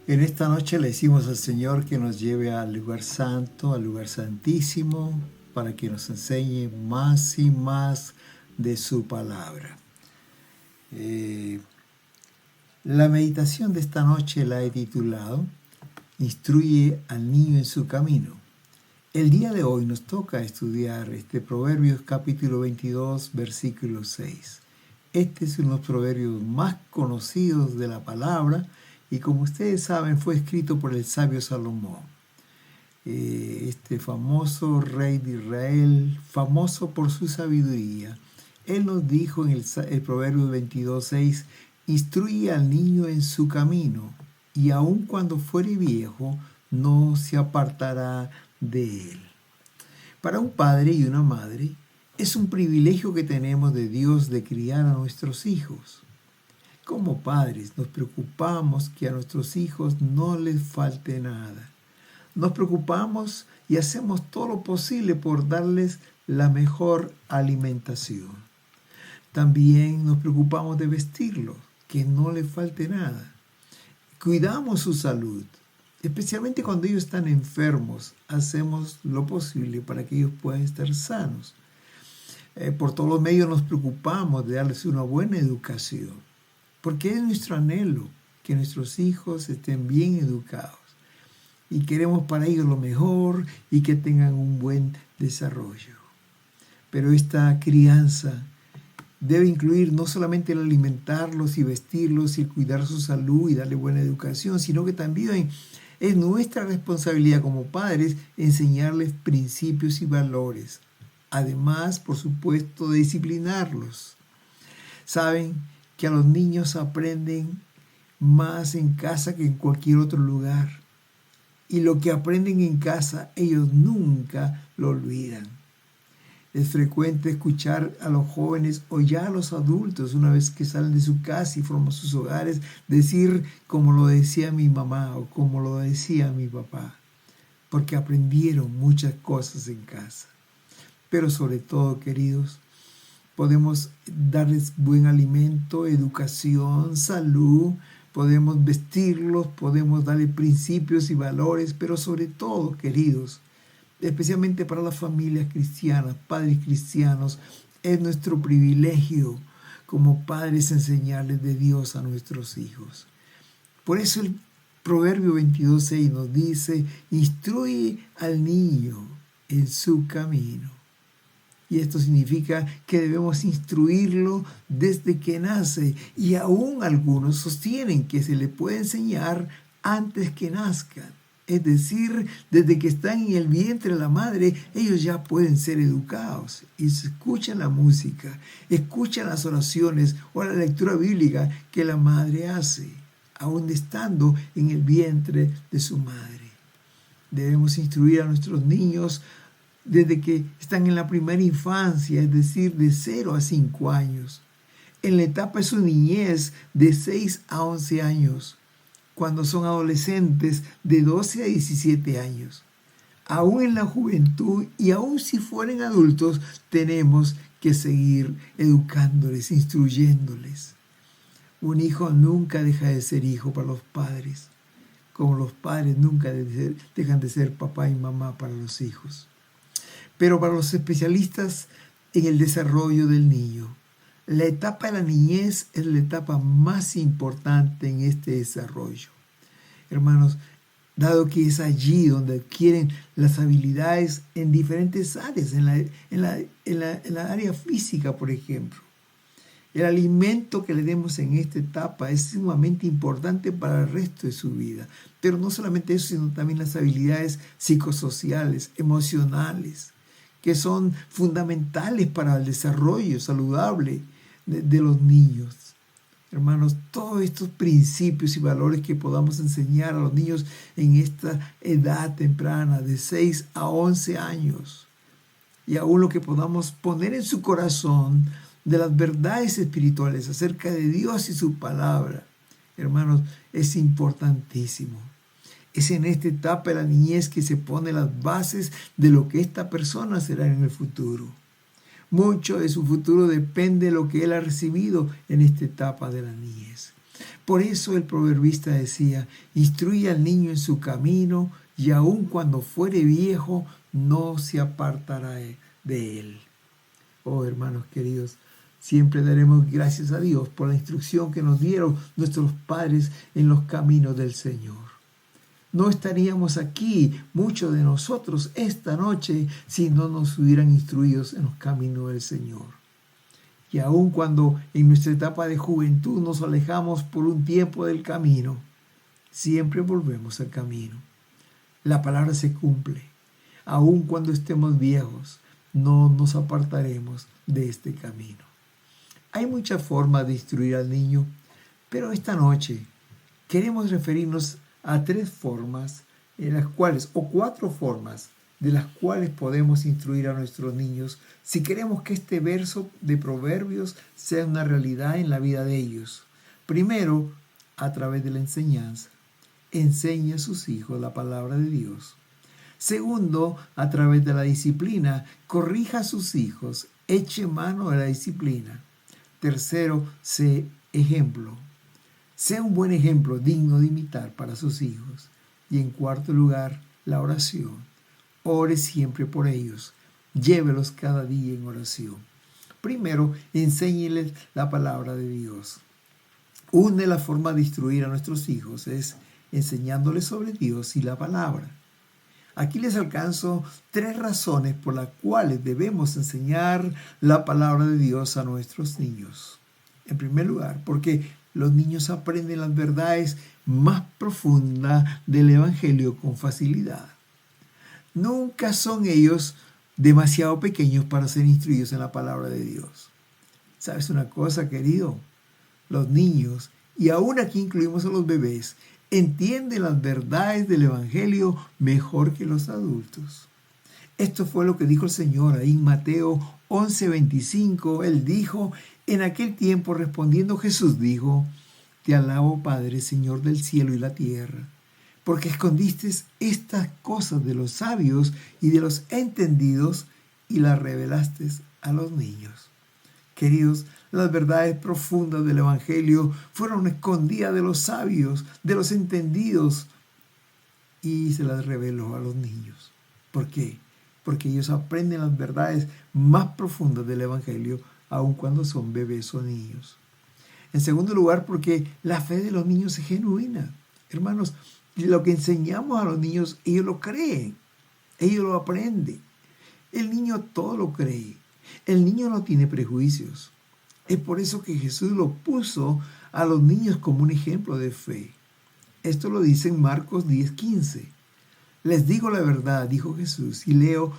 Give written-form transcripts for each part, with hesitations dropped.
En esta noche le decimos al Señor que nos lleve al lugar santo, al lugar santísimo, para que nos enseñe más y más de su palabra. La meditación de esta noche la he titulado Instruye al niño en su camino. El día de hoy nos toca estudiar Proverbios capítulo 22, versículo 6. Este es uno de los proverbios más conocidos de la palabra y, como ustedes saben, fue escrito por el sabio Salomón. Este famoso rey de Israel, famoso por su sabiduría, él nos dijo en el Proverbio 22:6, instruye al niño en su camino, y aun cuando fuere viejo, no se apartará de él. Para un padre y una madre, es un privilegio que tenemos de Dios de criar a nuestros hijos. Como padres nos preocupamos que a nuestros hijos no les falte nada. Nos preocupamos y hacemos todo lo posible por darles la mejor alimentación. También nos preocupamos de vestirlos, que no les falte nada. Cuidamos su salud, especialmente cuando ellos están enfermos. Hacemos lo posible para que ellos puedan estar sanos. Por todos los medios nos preocupamos de darles una buena educación, porque es nuestro anhelo que nuestros hijos estén bien educados y queremos para ellos lo mejor y que tengan un buen desarrollo. Pero esta crianza debe incluir no solamente el alimentarlos y vestirlos y cuidar su salud y darle buena educación, sino que también es nuestra responsabilidad como padres enseñarles principios y valores. Además, por supuesto, de disciplinarlos. Saben que a los niños aprenden más en casa que en cualquier otro lugar. Y lo que aprenden en casa, ellos nunca lo olvidan. Es frecuente escuchar a los jóvenes o ya a los adultos, una vez que salen de su casa y forman sus hogares, decir como lo decía mi mamá o como lo decía mi papá, porque aprendieron muchas cosas en casa. Pero sobre todo, queridos, podemos darles buen alimento, educación, salud, podemos vestirlos, podemos darles principios y valores, pero sobre todo, queridos, especialmente para las familias cristianas, padres cristianos, es nuestro privilegio como padres enseñarles de Dios a nuestros hijos. Por eso el Proverbio 22:6 nos dice, instruye al niño en su camino. Y esto significa que debemos instruirlo desde que nace. Y aún algunos sostienen que se le puede enseñar antes que nazcan. Es decir, desde que están en el vientre de la madre, ellos ya pueden ser educados. Y se escuchan la música, escuchan las oraciones o la lectura bíblica que la madre hace, aún estando en el vientre de su madre. Debemos instruir a nuestros niños desde que están en la primera infancia, es decir, de 0 a 5 años. En la etapa de su niñez, de 6 a 11 años. Cuando son adolescentes, de 12 a 17 años. Aún en la juventud y aún si fueren adultos, tenemos que seguir educándoles, instruyéndoles. Un hijo nunca deja de ser hijo para los padres, como los padres nunca dejan de ser papá y mamá para los hijos. Pero para los especialistas en el desarrollo del niño, la etapa de la niñez es la etapa más importante en este desarrollo. Hermanos, dado que es allí donde adquieren las habilidades en diferentes áreas, en la área física, por ejemplo. El alimento que le demos en esta etapa es sumamente importante para el resto de su vida. Pero no solamente eso, sino también las habilidades psicosociales, emocionales, que son fundamentales para el desarrollo saludable de los niños. Hermanos, todos estos principios y valores que podamos enseñar a los niños en esta edad temprana, de 6 a 11 años, y aún lo que podamos poner en su corazón de las verdades espirituales acerca de Dios y su palabra, hermanos, es importantísimo. Es en esta etapa de la niñez que se ponen las bases de lo que esta persona será en el futuro. Mucho de su futuro depende de lo que él ha recibido en esta etapa de la niñez. Por eso el proverbista decía, instruye al niño en su camino y aun cuando fuere viejo no se apartará de él. Oh, hermanos queridos, siempre daremos gracias a Dios por la instrucción que nos dieron nuestros padres en los caminos del Señor. No estaríamos aquí, muchos de nosotros, esta noche si no nos hubieran instruido en los caminos del Señor. Y aun cuando en nuestra etapa de juventud nos alejamos por un tiempo del camino, siempre volvemos al camino. La palabra se cumple. Aun cuando estemos viejos, no nos apartaremos de este camino. Hay muchas formas de instruir al niño, pero esta noche queremos referirnos a 3 formas en las cuales, o 4 formas de las cuales podemos instruir a nuestros niños si queremos que este verso de Proverbios sea una realidad en la vida de ellos. Primero, a través de la enseñanza. Enseña a sus hijos la palabra de Dios. Segundo, a través de la disciplina. Corrija a sus hijos. Eche mano de la disciplina. Tercero, sé ejemplo. Sea un buen ejemplo digno de imitar para sus hijos. Y en cuarto lugar, la oración. Ore siempre por ellos. Llévelos cada día en oración. Primero, enséñeles la palabra de Dios. Una de las formas de instruir a nuestros hijos es enseñándoles sobre Dios y la palabra. Aquí les alcanzo 3 razones por las cuales debemos enseñar la palabra de Dios a nuestros niños. En primer lugar, porque los niños aprenden las verdades más profundas del Evangelio con facilidad. Nunca son ellos demasiado pequeños para ser instruidos en la palabra de Dios. ¿Sabes una cosa, querido? Los niños, y aún aquí incluimos a los bebés, entienden las verdades del Evangelio mejor que los adultos. Esto fue lo que dijo el Señor ahí en Mateo 11:25. Él dijo, en aquel tiempo respondiendo Jesús dijo, te alabo Padre, Señor del cielo y la tierra, porque escondiste estas cosas de los sabios y de los entendidos y las revelaste a los niños. Queridos, las verdades profundas del Evangelio fueron escondidas de los sabios, de los entendidos, y se las reveló a los niños. ¿Por qué? Porque ellos aprenden las verdades más profundas del Evangelio, aun cuando son bebés o niños. En segundo lugar, porque la fe de los niños es genuina. Hermanos, lo que enseñamos a los niños, ellos lo creen, ellos lo aprenden. El niño todo lo cree. El niño no tiene prejuicios. Es por eso que Jesús lo puso a los niños como un ejemplo de fe. Esto lo dice en Marcos 10:15. Les digo la verdad, dijo Jesús, y leo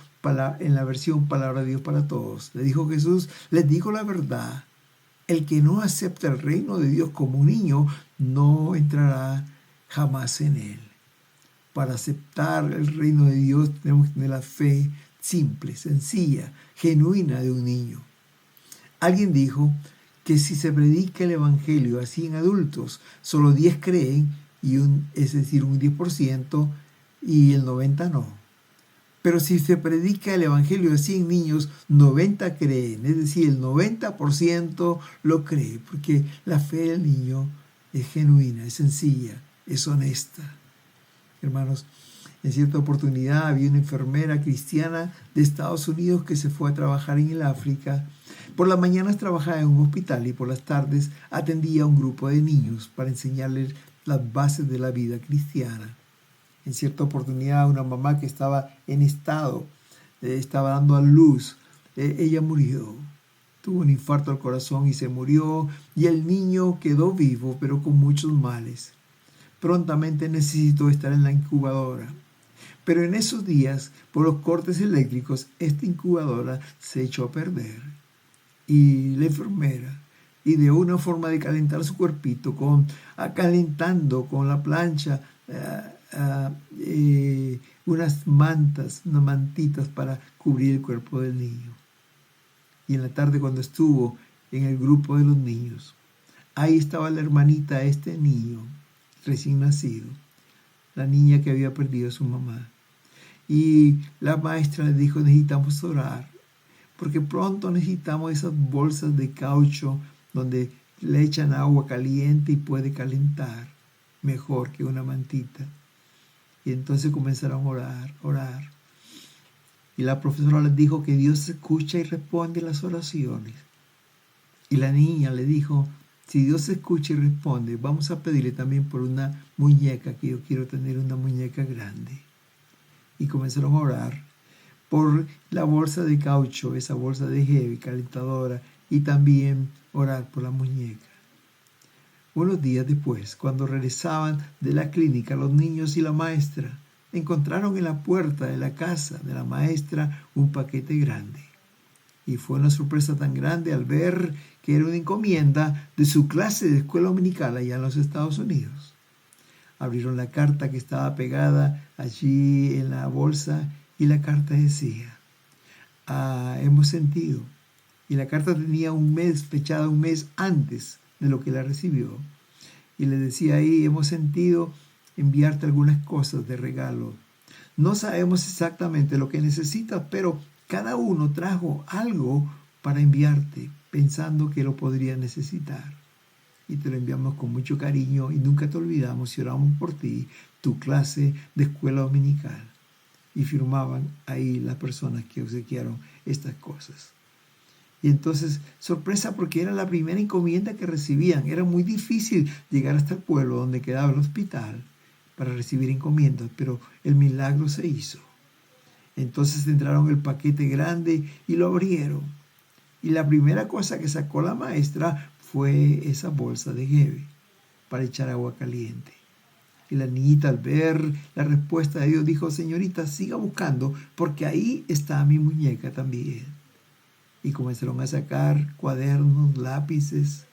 en la versión Palabra de Dios para Todos. Le dijo Jesús, les digo la verdad. El que no acepta el reino de Dios como un niño, no entrará jamás en él. Para aceptar el reino de Dios tenemos que tener la fe simple, sencilla, genuina de un niño. Alguien dijo que si se predica el Evangelio a 100 adultos, solo 10 creen, es decir, un 10%, y el 90% no. Pero si se predica el Evangelio a 100 niños, 90 creen, es decir, el 90% lo cree, porque la fe del niño es genuina, es sencilla, es honesta. Hermanos, en cierta oportunidad había una enfermera cristiana de Estados Unidos que se fue a trabajar en el África. Por las mañanas trabajaba en un hospital y por las tardes atendía a un grupo de niños para enseñarles las bases de la vida cristiana. En cierta oportunidad, una mamá que estaba en estado, estaba dando a luz, ella murió. Tuvo un infarto al corazón y se murió, y el niño quedó vivo, pero con muchos males. Prontamente necesitó estar en la incubadora. Pero en esos días, por los cortes eléctricos, esta incubadora se echó a perder. Y la enfermera ideó una forma de calentar su cuerpito, calentando con la plancha unas mantitas para cubrir el cuerpo del niño. Y en la tarde, cuando estuvo en el grupo de los niños, ahí estaba la hermanita de este niño recién nacido, la niña que había perdido a su mamá. Y la maestra le dijo, necesitamos orar, porque pronto necesitamos esas bolsas de caucho donde le echan agua caliente y puede calentar mejor que una mantita. Y entonces comenzaron a orar. Y la profesora les dijo que Dios escucha y responde las oraciones. Y la niña le dijo, si Dios escucha y responde, vamos a pedirle también por una muñeca, que yo quiero tener una muñeca grande. Y comenzaron a orar por la bolsa de caucho, esa bolsa de heavy, calentadora, y también orar por la muñeca. Unos días después, cuando regresaban de la clínica, los niños y la maestra encontraron en la puerta de la casa de la maestra un paquete grande. Y fue una sorpresa tan grande al ver que era una encomienda de su clase de escuela dominical allá en los Estados Unidos. Abrieron la carta que estaba pegada allí en la bolsa y la carta decía, hemos sentido. Y la carta tenía fechada un mes antes de lo que la recibió. Y le decía ahí, hemos sentido enviarte algunas cosas de regalo. No sabemos exactamente lo que necesitas, pero cada uno trajo algo para enviarte, pensando que lo podría necesitar. Y te lo enviamos con mucho cariño y nunca te olvidamos y oramos por ti, tu clase de escuela dominical. Y firmaban ahí las personas que obsequiaron estas cosas. Y entonces, sorpresa, porque era la primera encomienda que recibían. Era muy difícil llegar hasta el pueblo donde quedaba el hospital para recibir encomiendas, pero el milagro se hizo. Entonces entraron el paquete grande y lo abrieron. Y la primera cosa que sacó la maestra fue esa bolsa de heavy para echar agua caliente. Y la niñita, al ver la respuesta de Dios, dijo, señorita, siga buscando, porque ahí está mi muñeca también. Y comenzaron a sacar cuadernos, lápices,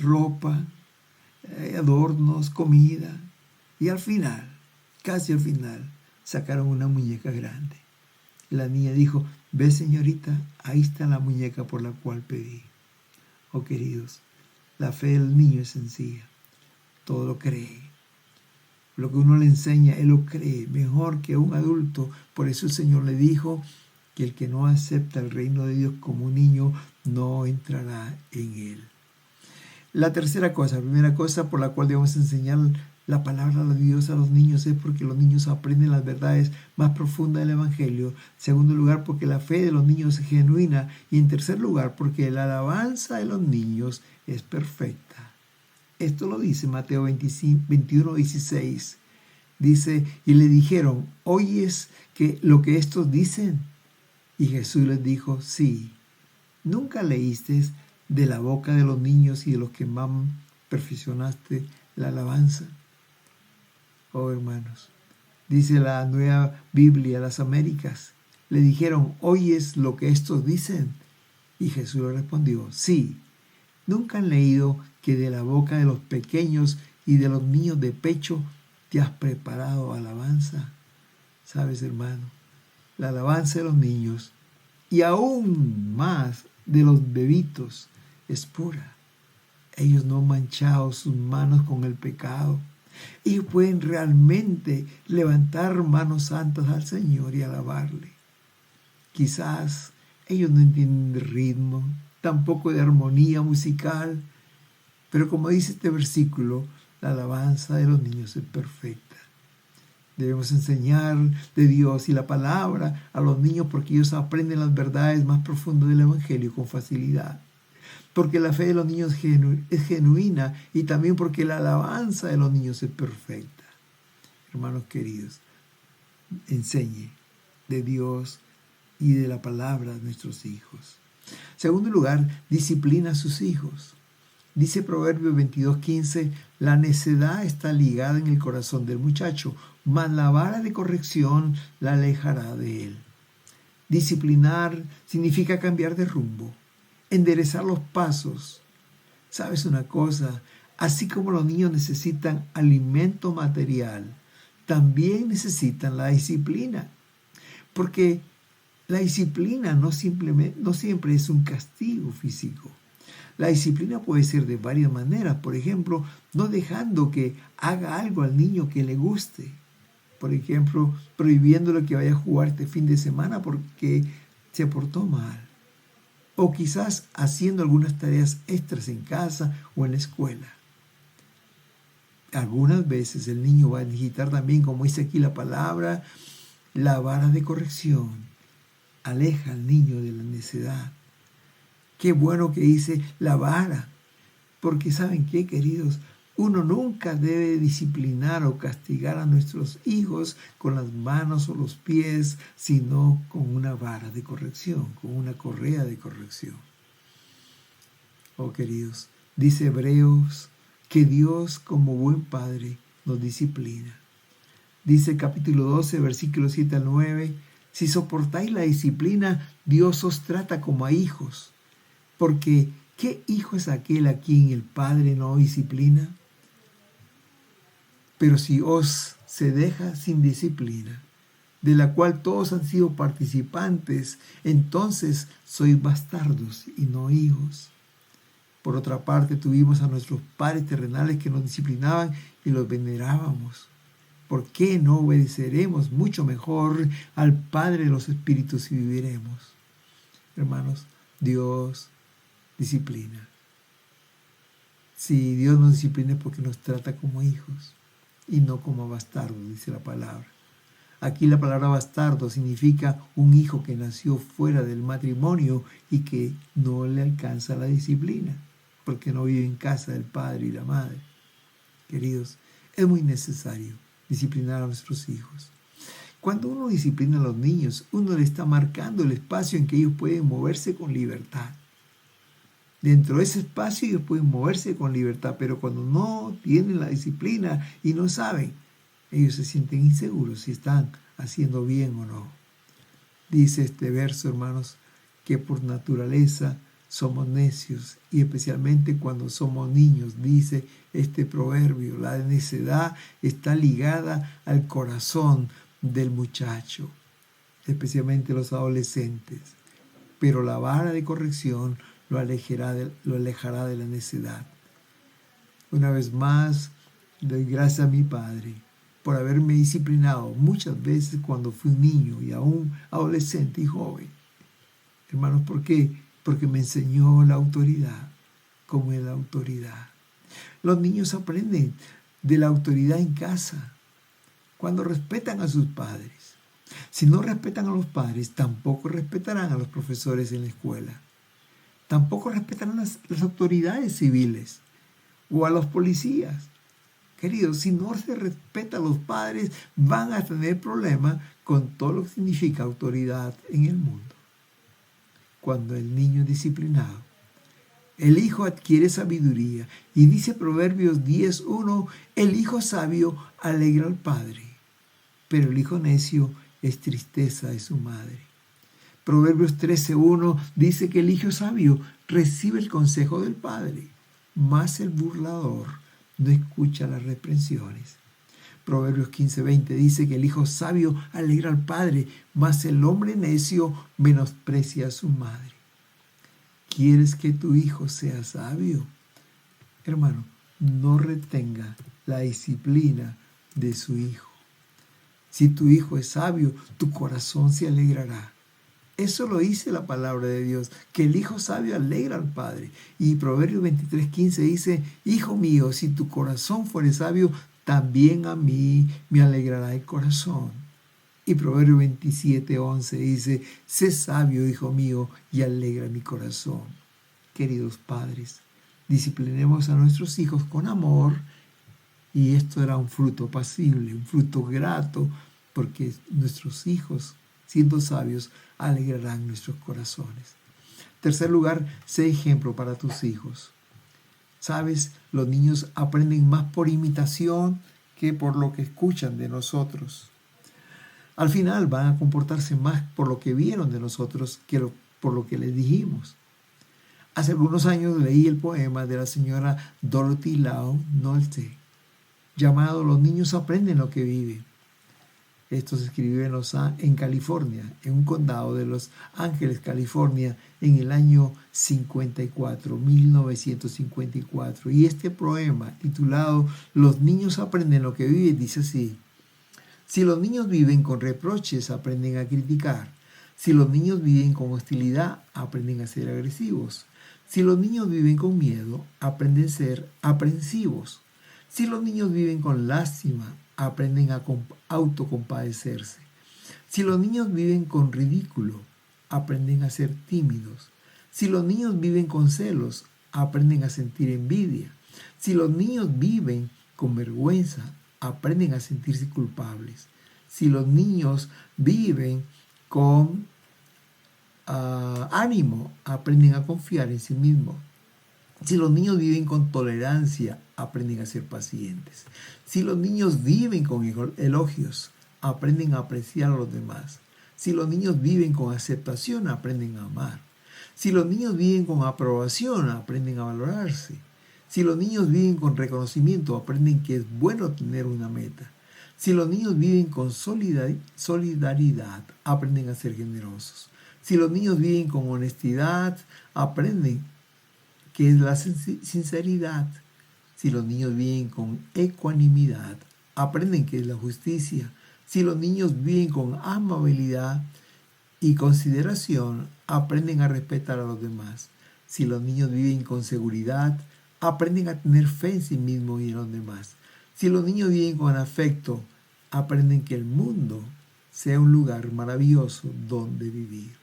ropa, adornos, comida. Y al final, casi al final, sacaron una muñeca grande. La niña dijo, ve señorita, ahí está la muñeca por la cual pedí. Oh queridos, la fe del niño es sencilla. Todo lo cree. Lo que uno le enseña, él lo cree mejor que un adulto. Por eso el Señor le dijo que el que no acepta el reino de Dios como un niño no entrará en él. La primera cosa por la cual debemos enseñar la palabra de Dios a los niños es porque los niños aprenden las verdades más profundas del Evangelio. En segundo lugar, porque la fe de los niños es genuina. Y en tercer lugar, porque la alabanza de los niños es perfecta. Esto lo dice Mateo 21:16. Dice, y le dijeron, ¿oyes lo que estos dicen? Y Jesús les dijo, sí. ¿Nunca leíste de la boca de los niños y de los que más perfeccionaste la alabanza? Oh hermanos, dice la Nueva Biblia, las Américas, le dijeron, ¿oyes lo que estos dicen? Y Jesús le respondió, sí. ¿Nunca han leído que de la boca de los pequeños y de los niños de pecho te has preparado alabanza? ¿Sabes, hermano? La alabanza de los niños y aún más de los bebitos es pura. Ellos no han manchado sus manos con el pecado. Ellos pueden realmente levantar manos santas al Señor y alabarle. Quizás ellos no entienden de ritmo, tampoco de armonía musical, pero como dice este versículo, la alabanza de los niños es perfecta. Debemos enseñar de Dios y la palabra a los niños porque ellos aprenden las verdades más profundas del Evangelio con facilidad. Porque la fe de los niños es genuina y también porque la alabanza de los niños es perfecta. Hermanos queridos, enseñe de Dios y de la palabra a nuestros hijos. En segundo lugar, disciplina a sus hijos. Dice Proverbios 22:15, la necedad está ligada en el corazón del muchacho, mas la vara de corrección la alejará de él. Disciplinar significa cambiar de rumbo, enderezar los pasos. ¿Sabes una cosa? Así como los niños necesitan alimento material, también necesitan la disciplina. Porque la disciplina no siempre es un castigo físico. La disciplina puede ser de varias maneras. Por ejemplo, no dejando que haga algo al niño que le guste. Por ejemplo, prohibiéndole que vaya a jugar este fin de semana porque se portó mal, o quizás haciendo algunas tareas extras en casa o en la escuela. Algunas veces el niño va a necesitar también, como dice aquí la palabra, la vara de corrección. Aleja al niño de la necedad. Qué bueno que dice la vara, porque ¿saben qué, queridos? Uno nunca debe disciplinar o castigar a nuestros hijos con las manos o los pies, sino con una vara de corrección, con una correa de corrección. Oh, queridos, dice Hebreos que Dios, como buen padre, nos disciplina. Dice capítulo 12, versículos 7 al 9, si soportáis la disciplina, Dios os trata como a hijos. Porque, ¿qué hijo es aquel a quien el padre no disciplina? Pero si os se deja sin disciplina, de la cual todos han sido participantes, entonces sois bastardos y no hijos. Por otra parte, tuvimos a nuestros padres terrenales que nos disciplinaban y los venerábamos. ¿Por qué no obedeceremos mucho mejor al Padre de los Espíritus y viviremos? Hermanos, Dios disciplina. Si Dios nos disciplina es porque nos trata como hijos y no como bastardos, dice la palabra. Aquí la palabra bastardo significa un hijo que nació fuera del matrimonio y que no le alcanza la disciplina, porque no vive en casa del padre y la madre. Queridos, es muy necesario disciplinar a nuestros hijos. Cuando uno disciplina a los niños, uno le está marcando el espacio en que ellos pueden moverse con libertad. Dentro de ese espacio ellos pueden moverse con libertad, pero cuando no tienen la disciplina y no saben, ellos se sienten inseguros si están haciendo bien o no. Dice este verso, hermanos, que por naturaleza somos necios, y especialmente cuando somos niños, dice este proverbio, la necedad está ligada al corazón del muchacho, especialmente los adolescentes, pero la vara de corrección lo alejará de la necedad. Una vez más, doy gracias a mi Padre por haberme disciplinado muchas veces cuando fui un niño y aún adolescente y joven. Hermanos, ¿por qué? Porque me enseñó la autoridad, cómo es la autoridad. Los niños aprenden de la autoridad en casa, cuando respetan a sus padres. Si no respetan a los padres, tampoco respetarán a los profesores en la escuela. Tampoco respetarán las autoridades civiles o a los policías. Queridos, si no se respeta a los padres, van a tener problemas con todo lo que significa autoridad en el mundo. Cuando el niño es disciplinado, el hijo adquiere sabiduría. Y dice Proverbios 10:1, el hijo sabio alegra al padre, pero el hijo necio es tristeza de su madre. Proverbios 13:1 dice que el hijo sabio recibe el consejo del padre, mas el burlador no escucha las reprensiones. Proverbios 15:20 dice que el hijo sabio alegra al padre, mas el hombre necio menosprecia a su madre. ¿Quieres que tu hijo sea sabio? Hermano, no retenga la disciplina de su hijo. Si tu hijo es sabio, tu corazón se alegrará. Eso lo dice la palabra de Dios, que el hijo sabio alegra al padre. Y Proverbios 23:15 dice, hijo mío, si tu corazón fuere sabio, también a mí me alegrará el corazón. Y Proverbios 27:11 dice, sé sabio, hijo mío, y alegra mi corazón. Queridos padres, disciplinemos a nuestros hijos con amor, y esto era un fruto pasible, un fruto grato, porque nuestros hijos, siendo sabios, alegrarán nuestros corazones. Tercer lugar, sé ejemplo para tus hijos. ¿Sabes? Los niños aprenden más por imitación que por lo que escuchan de nosotros. Al final van a comportarse más por lo que vieron de nosotros que por lo que les dijimos. Hace algunos años leí el poema de la señora Dorothy Law Nolte, llamado Los niños aprenden lo que viven. Esto se escribió en California, en un condado de Los Ángeles, California, en el año 1954. Y este poema, titulado Los niños aprenden lo que viven, dice así: si los niños viven con reproches, aprenden a criticar. Si los niños viven con hostilidad, aprenden a ser agresivos. Si los niños viven con miedo, aprenden a ser aprensivos. Si los niños viven con lástima, aprenden a autocompadecerse. Si los niños viven con ridículo, aprenden a ser tímidos. Si los niños viven con celos, aprenden a sentir envidia. Si los niños viven con vergüenza, aprenden a sentirse culpables. Si los niños viven con ánimo, aprenden a confiar en sí mismos. Si los niños viven con tolerancia, aprenden a ser pacientes. Si los niños viven con elogios, aprenden a apreciar a los demás. Si los niños viven con aceptación, aprenden a amar. Si los niños viven con aprobación, aprenden a valorarse. Si los niños viven con reconocimiento, aprenden que es bueno tener una meta. Si los niños viven con solidaridad, aprenden a ser generosos. Si los niños viven con honestidad, aprenden que es la sinceridad. Si los niños viven con ecuanimidad, aprenden que es la justicia. Si los niños viven con amabilidad y consideración, aprenden a respetar a los demás. Si los niños viven con seguridad, aprenden a tener fe en sí mismos y en los demás. Si los niños viven con afecto, aprenden que el mundo sea un lugar maravilloso donde vivir.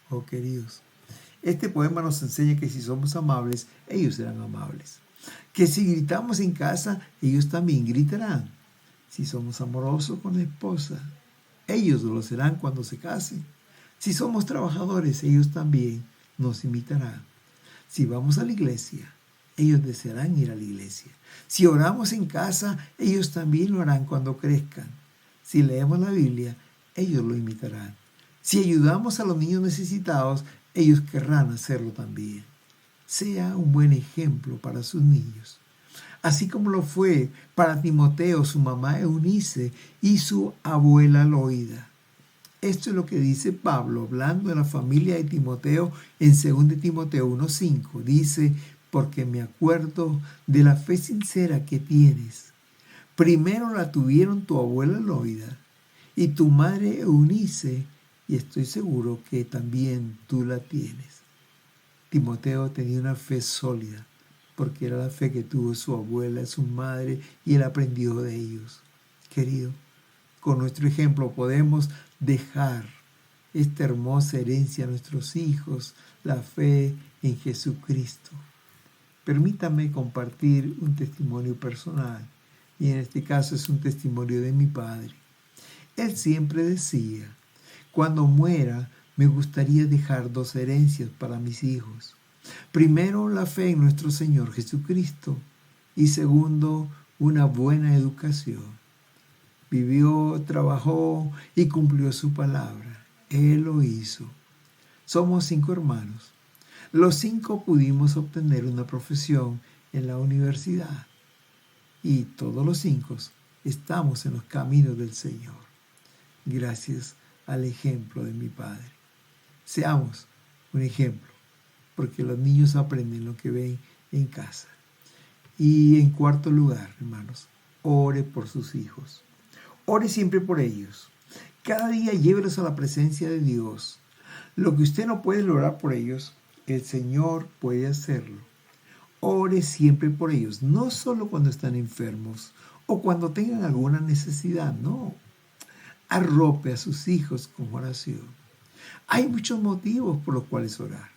Oh, queridos, este poema nos enseña que si somos amables, ellos serán amables. Que si gritamos en casa, ellos también gritarán. Si somos amorosos con la esposa, ellos lo serán cuando se casen. Si somos trabajadores, ellos también nos imitarán. Si vamos a la iglesia, ellos desearán ir a la iglesia. Si oramos en casa, ellos también lo harán cuando crezcan. Si leemos la Biblia, ellos lo imitarán. Si ayudamos a los niños necesitados, ellos querrán hacerlo también. Sea un buen ejemplo para sus niños. Así como lo fue para Timoteo, su mamá Eunice y su abuela Loida. Esto es lo que dice Pablo, hablando de la familia de Timoteo en 2 Timoteo 1:5. Dice, porque me acuerdo de la fe sincera que tienes. Primero la tuvieron tu abuela Loida y tu madre Eunice, y estoy seguro que también tú la tienes. Timoteo tenía una fe sólida, porque era la fe que tuvo su abuela, su madre, y él aprendió de ellos. Querido, con nuestro ejemplo podemos dejar esta hermosa herencia a nuestros hijos, la fe en Jesucristo. Permítame compartir un testimonio personal, y en este caso es un testimonio de mi padre. Él siempre decía, cuando muera, me gustaría dejar 2 herencias para mis hijos. Primero, la fe en nuestro Señor Jesucristo, y segundo, una buena educación. Vivió, trabajó y cumplió su palabra. Él lo hizo. Somos 5 hermanos. Los 5 pudimos obtener una profesión en la universidad. Y todos los 5 estamos en los caminos del Señor. Gracias al ejemplo de mi padre. Seamos un ejemplo, porque los niños aprenden lo que ven en casa. Y en cuarto lugar, hermanos, ore por sus hijos. Ore siempre por ellos. Cada día llévelos a la presencia de Dios. Lo que usted no puede lograr por ellos, el Señor puede hacerlo. Ore siempre por ellos, no solo cuando están enfermos o cuando tengan alguna necesidad, no. Arrope a sus hijos con oración. Hay muchos motivos por los cuales orar.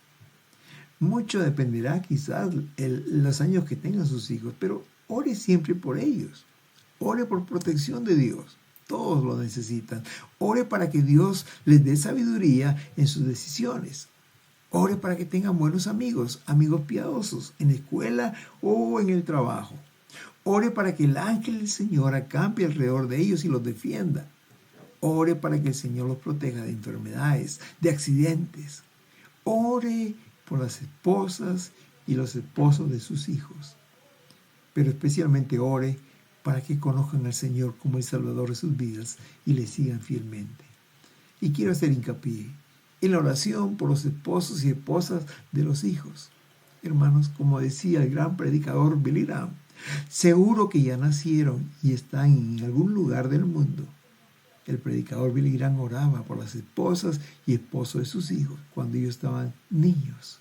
Mucho dependerá quizás los años que tengan sus hijos, pero ore siempre por ellos. Ore por protección de Dios. Todos lo necesitan. Ore para que Dios les dé sabiduría en sus decisiones. Ore para que tengan buenos amigos, amigos piadosos, en la escuela o en el trabajo. Ore para que el ángel del Señor acampe alrededor de ellos y los defienda. Ore para que el Señor los proteja de enfermedades, de accidentes. Ore por las esposas y los esposos de sus hijos. Pero especialmente ore para que conozcan al Señor como el Salvador de sus vidas y le sigan fielmente. Y quiero hacer hincapié en la oración por los esposos y esposas de los hijos. Hermanos, como decía el gran predicador Billy Graham, seguro que ya nacieron y están en algún lugar del mundo. El predicador Billy Graham oraba por las esposas y esposos de sus hijos cuando ellos estaban niños.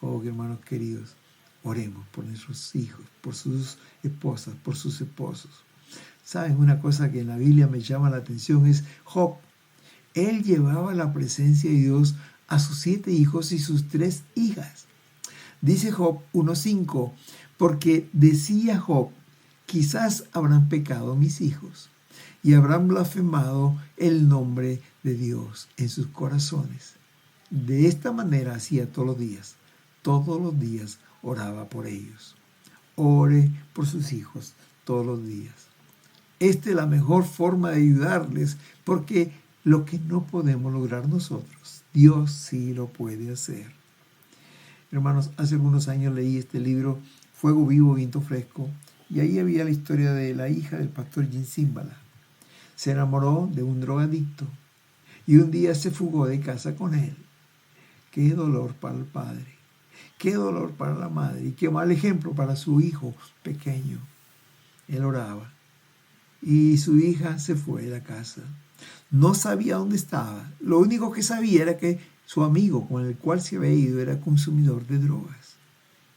Oh, hermanos queridos, oremos por nuestros hijos, por sus esposas, por sus esposos. ¿Saben? Una cosa que en la Biblia me llama la atención es Job. Él llevaba la presencia de Dios a sus 7 hijos y sus 3 hijas. Dice Job 1:5, porque decía Job, quizás habrán pecado mis hijos y habrán blasfemado el nombre de Dios en sus corazones. De esta manera hacía todos los días oraba por ellos. Ore por sus hijos todos los días. Esta es la mejor forma de ayudarles, porque lo que no podemos lograr nosotros, Dios sí lo puede hacer. Hermanos, hace algunos años leí este libro, Fuego Vivo, Viento Fresco, y ahí había la historia de la hija del pastor Jim Cymbala. Se enamoró de un drogadicto y un día se fugó de casa con él. Qué dolor para el padre, qué dolor para la madre y qué mal ejemplo para su hijo pequeño. Él oraba y su hija se fue de la casa. No sabía dónde estaba. Lo único que sabía era que su amigo con el cual se había ido era consumidor de drogas.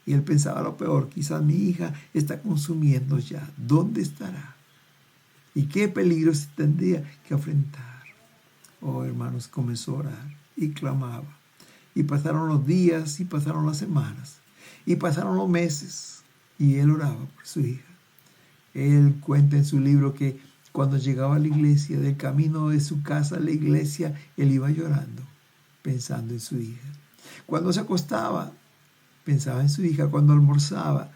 Y él pensaba lo peor, quizás mi hija está consumiendo ya. ¿Dónde estará? ¿Y qué peligros tendría que enfrentar? Oh, hermanos, comenzó a orar y clamaba. Y pasaron los días y pasaron las semanas y pasaron los meses y él oraba por su hija. Él cuenta en su libro que cuando llegaba a la iglesia, del camino de su casa a la iglesia, él iba llorando, pensando en su hija. Cuando se acostaba, pensaba en su hija. Cuando almorzaba,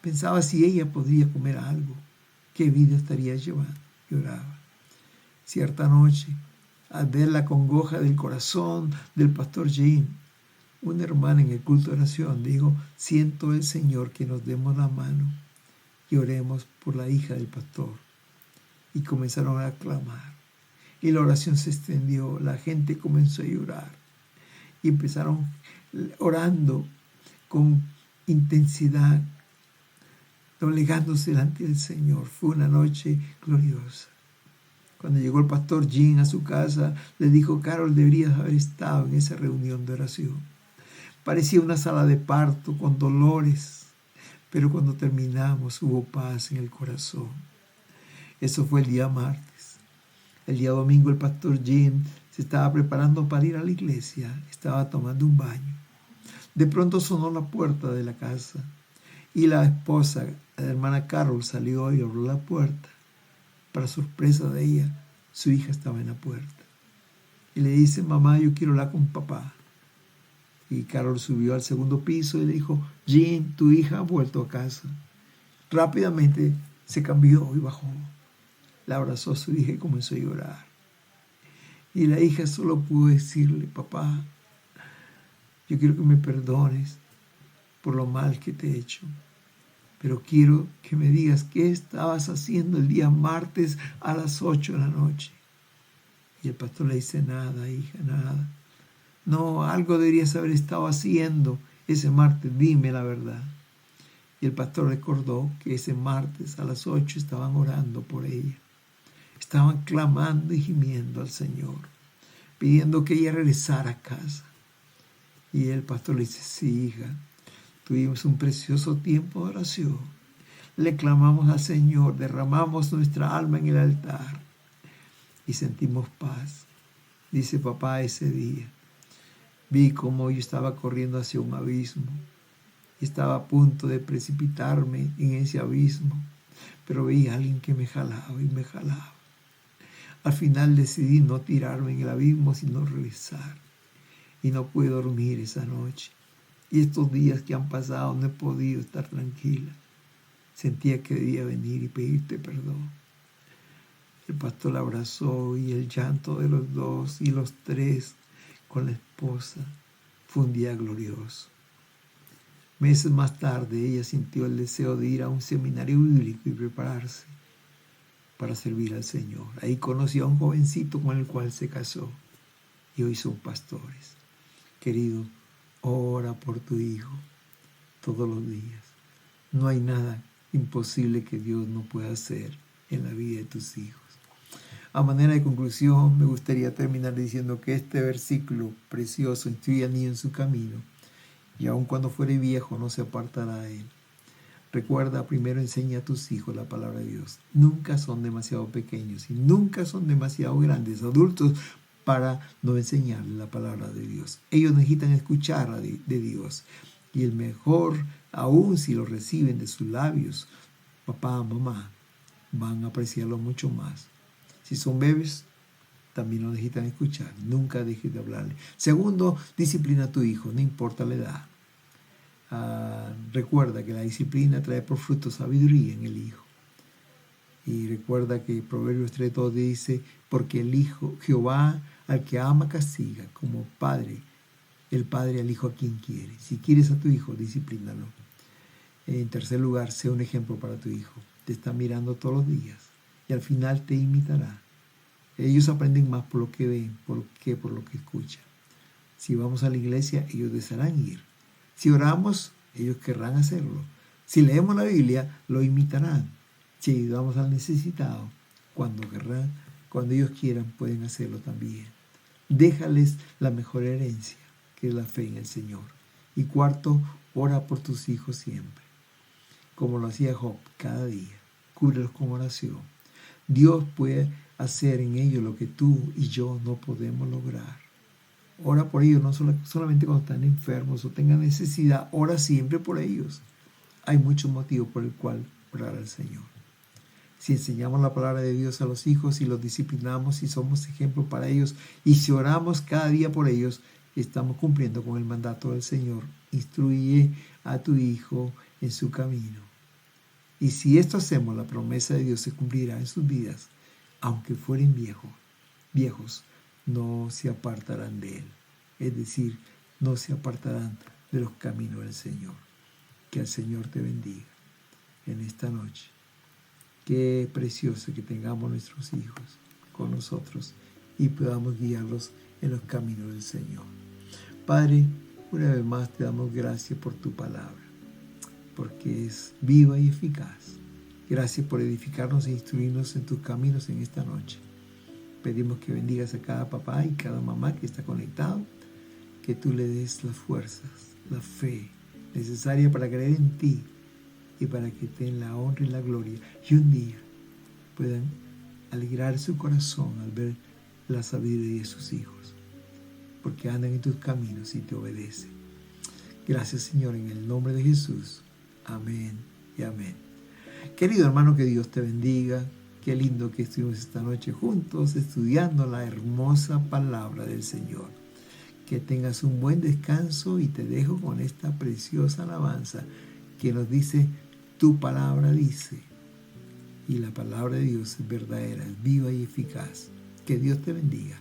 pensaba si ella podría comer algo, qué vida estaría llevando. Lloraba. Cierta noche, al ver la congoja del corazón del pastor Jim, una hermana en el culto de oración dijo, siento el Señor que nos demos la mano y oremos por la hija del pastor. Y comenzaron a clamar. Y la oración se extendió, la gente comenzó a llorar. Y empezaron orando con intensidad, doblegándose delante del Señor. Fue una noche gloriosa. Cuando llegó el pastor Jim a su casa, le dijo, Carol, deberías haber estado en esa reunión de oración. Parecía una sala de parto con dolores, pero cuando terminamos hubo paz en el corazón. Eso fue el día martes. El día domingo el pastor Jim se estaba preparando para ir a la iglesia. Estaba tomando un baño. De pronto sonó la puerta de la casa y la esposa, la hermana Carol, salió y abrió la puerta. Para sorpresa de ella, su hija estaba en la puerta. Y le dice, mamá, yo quiero hablar con papá. Y Carol subió al segundo piso y le dijo, Jim, tu hija ha vuelto a casa. Rápidamente se cambió y bajó. La abrazó a su hija y comenzó a llorar. Y la hija solo pudo decirle, papá, yo quiero que me perdones por lo mal que te he hecho. Pero quiero que me digas qué estabas haciendo el día martes a las 8 de la noche. Y el pastor le dice, nada, hija, nada. No, algo deberías haber estado haciendo ese martes, dime la verdad. Y el pastor recordó que ese martes a las 8 estaban orando por ella. Estaban clamando y gimiendo al Señor, pidiendo que ella regresara a casa. Y el pastor le dice, sí, hija, tuvimos un precioso tiempo de oración. Le clamamos al Señor, derramamos nuestra alma en el altar y sentimos paz. Dice papá, ese día vi cómo yo estaba corriendo hacia un abismo. Estaba a punto de precipitarme en ese abismo, pero vi a alguien que me jalaba y me jalaba. Al final decidí no tirarme en el abismo, sino regresar. Y no pude dormir esa noche. Y estos días que han pasado no he podido estar tranquila. Sentía que debía venir y pedirte perdón. El pastor la abrazó y el llanto de los dos y los tres con la esposa fue un día glorioso. Meses más tarde ella sintió el deseo de ir a un seminario bíblico y prepararse para servir al Señor. Ahí conoció a un jovencito con el cual se casó y hoy son pastores. Querido, ora por tu hijo todos los días. No hay nada imposible que Dios no pueda hacer en la vida de tus hijos. A manera de conclusión, me gustaría terminar diciendo que este versículo precioso instruye al niño en su camino, y aun cuando fuere viejo no se apartará de él. Recuerda, primero enseña a tus hijos la palabra de Dios. Nunca son demasiado pequeños y nunca son demasiado grandes, adultos, para no enseñarles la palabra de Dios. Ellos necesitan escuchar de Dios. Y el mejor, aún si lo reciben de sus labios, papá, mamá, van a apreciarlo mucho más. Si son bebés, también lo necesitan escuchar. Nunca dejes de hablarle. Segundo, disciplina a tu hijo, no importa la edad. Recuerda que la disciplina trae por fruto sabiduría en el hijo. Y recuerda que Proverbios 3:2 dice, porque el hijo, Jehová al que ama castiga, como padre, el padre al hijo a quien quiere. Si quieres a tu hijo, disciplínalo. En tercer lugar, sé un ejemplo para tu hijo. Te está mirando todos los días y al final te imitará. Ellos aprenden más por lo que ven que por lo que escuchan. Si vamos a la iglesia, ellos desearán ir. Si oramos, ellos querrán hacerlo. Si leemos la Biblia, lo imitarán. Si ayudamos al necesitado, cuando ellos quieran, pueden hacerlo también. Déjales la mejor herencia, que es la fe en el Señor. Y cuarto, ora por tus hijos siempre, como lo hacía Job cada día. Cúbrelos con oración. Dios puede hacer en ellos lo que tú y yo no podemos lograr. Ora por ellos, no solamente cuando están enfermos o tengan necesidad, ora siempre por ellos. Hay muchos motivos por el cual orar al Señor. Si enseñamos la palabra de Dios a los hijos y los disciplinamos y somos ejemplo para ellos, y si oramos cada día por ellos, estamos cumpliendo con el mandato del Señor. Instruye a tu hijo en su camino. Y si esto hacemos, la promesa de Dios se cumplirá en sus vidas, aunque fueren viejos, no se apartarán de él. Es decir, no se apartarán de los caminos del Señor. Que el Señor te bendiga en esta noche. Qué precioso que tengamos nuestros hijos con nosotros y podamos guiarlos en los caminos del Señor. Padre, una vez más te damos gracias por tu palabra, porque es viva y eficaz. Gracias por edificarnos e instruirnos en tus caminos en esta noche. Pedimos que bendigas a cada papá y cada mamá que está conectado, que tú le des las fuerzas, la fe necesaria para creer en ti y para que te den la honra y la gloria y un día puedan alegrar su corazón al ver la sabiduría de sus hijos, porque andan en tus caminos y te obedecen. Gracias, Señor, en el nombre de Jesús. Amén y amén. Querido hermano, que Dios te bendiga. Qué lindo que estuvimos esta noche juntos estudiando la hermosa palabra del Señor. Que tengas un buen descanso y te dejo con esta preciosa alabanza que nos dice, tu palabra dice. Y la palabra de Dios es verdadera, es viva y eficaz. Que Dios te bendiga.